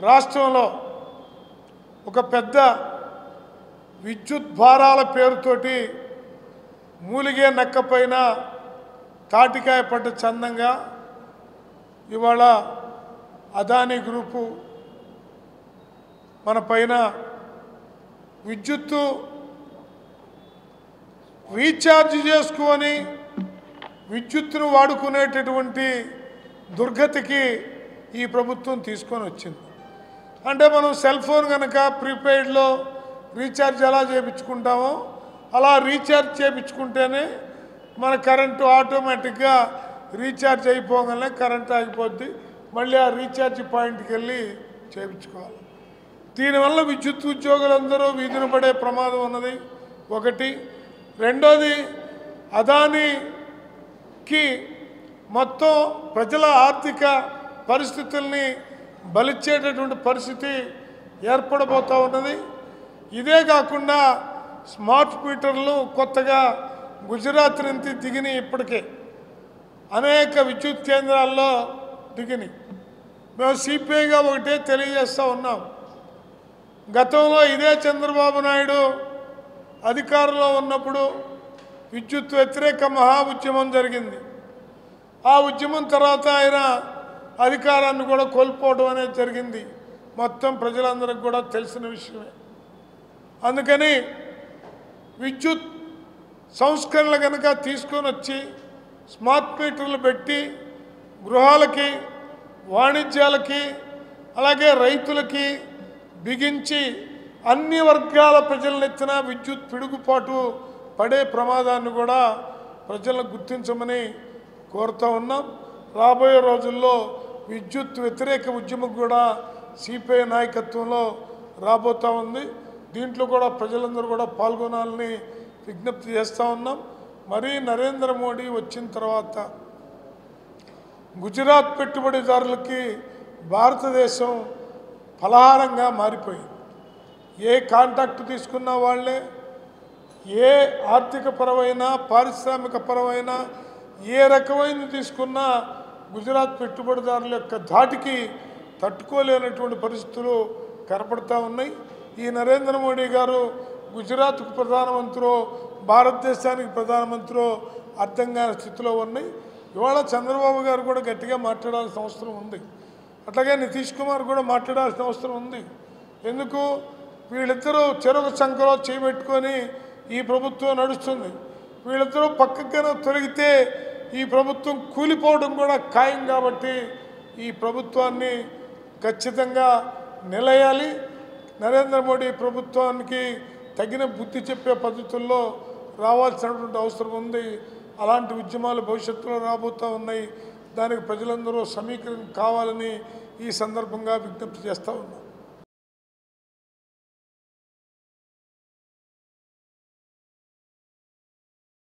రాష్ట్రంలో ఒక పెద్ద విద్యుత్ భారాల పేరుతోటి మూలిగే నక్కపైన తాటికాయ పడ్డ చందంగా ఇవాళ అదానీ గ్రూపు మన పైన విద్యుత్తు రీఛార్జ్ చేసుకొని విద్యుత్తును వాడుకునేటటువంటి దుర్గతికి ఈ ప్రభుత్వం తీసుకొని వచ్చింది. అంటే మనం సెల్ ఫోన్ కనుక ప్రీపెయిడ్లో రీఛార్జ్ ఎలా చేయించుకుంటామో అలా రీఛార్జ్ చేయించుకుంటేనే మన కరెంటు ఆటోమేటిక్గా రీఛార్జ్ అయిపోగానే కరెంటు ఆగిపోద్ది. మళ్ళీ ఆ రీఛార్జ్ పాయింట్కి వెళ్ళి చేయించుకోవాలి. దీనివల్ల విద్యుత్ ఉద్యోగులందరూ వీధిన పడే ప్రమాదం ఉన్నది ఒకటి. రెండోది, అదానీకి మొత్తం ప్రజల ఆర్థిక పరిస్థితుల్ని బలిచ్చేటటువంటి పరిస్థితి ఏర్పడబోతూ ఉన్నది. ఇదే కాకుండా స్మార్ట్ మీటర్లు కొత్తగా గుజరాత్ నుంచి దిగినాయి. ఇప్పటికే అనేక విద్యుత్ కేంద్రాల్లో దిగినాయి. మేము సిపిఐగా ఒకటే తెలియజేస్తూ ఉన్నాం. గతంలో ఇదే చంద్రబాబు నాయుడు అధికారంలో ఉన్నప్పుడు విద్యుత్ వ్యతిరేక మహా ఉద్యమం జరిగింది. ఆ ఉద్యమం తర్వాత ఆయన అధికారాన్ని కూడా కోల్పోవడం అనేది జరిగింది. మొత్తం ప్రజలందరికీ కూడా తెలిసిన విషయమే. అందుకని విద్యుత్ సంస్కరణలు కనుక తీసుకొని వచ్చి స్మార్ట్ మీటర్లు పెట్టి గృహాలకి, వాణిజ్యాలకి, అలాగే రైతులకి బిగించి అన్ని వర్గాల ప్రజలనెత్తిన విద్యుత్ పిడుగుపాటు పడే ప్రమాదాన్ని కూడా ప్రజలను గుర్తించమని కోరుతూ ఉన్నాం. రాబోయే రోజుల్లో విద్యుత్ వ్యతిరేక ఉద్యమం కూడా సిపిఐ నాయకత్వంలో రాబోతూ ఉంది. దీంట్లో కూడా ప్రజలందరూ కూడా పాల్గొనాలని విజ్ఞప్తి చేస్తూ ఉన్నాం. మరీ నరేంద్ర మోడీ వచ్చిన తర్వాత గుజరాత్ పెట్టుబడిదారులకి భారతదేశం ఫలహారంగా మారిపోయింది. ఏ కాంట్రాక్ట్ తీసుకున్న వాళ్ళే, ఏ ఆర్థిక పరమైన, పారిశ్రామిక పరమైన ఏ రకమైన తీసుకున్నా గుజరాత్ పెట్టుబడిదారుల యొక్క ధాటికి తట్టుకోలేనటువంటి పరిస్థితులు కనపడతా ఉన్నాయి. ఈ నరేంద్ర మోడీ గారు గుజరాత్కు ప్రధానమంత్రో భారతదేశానికి ప్రధానమంత్రో అర్థం కాని స్థితిలో ఉన్నాయి. ఇవాళ చంద్రబాబు గారు కూడా గట్టిగా మాట్లాడాల్సిన అవసరం ఉంది. అట్లాగే నితీష్ కుమార్ కూడా మాట్లాడాల్సిన అవసరం ఉంది. ఎందుకు? వీళ్ళిద్దరూ చెరుకు సంఖలో చేయబెట్టుకొని ఈ ప్రభుత్వం నడుస్తుంది. వీళ్ళిద్దరూ పక్కన తొలగితే ఈ ప్రభుత్వం కూలిపోవడం కూడా ఖాయం. కాబట్టి ఈ ప్రభుత్వాన్ని ఖచ్చితంగా నిలయాలి. నరేంద్ర మోడీ ప్రభుత్వానికి తగిన బుద్ధి చెప్పే పద్ధతుల్లో రావాల్సినటువంటి అవసరం ఉంది. అలాంటి ఉద్యమాలు భవిష్యత్తులో రాబోతూ ఉన్నాయి. దానికి ప్రజలందరూ సమీకరణ కావాలని ఈ సందర్భంగా విజ్ఞప్తి చేస్తూ ఉన్నాం.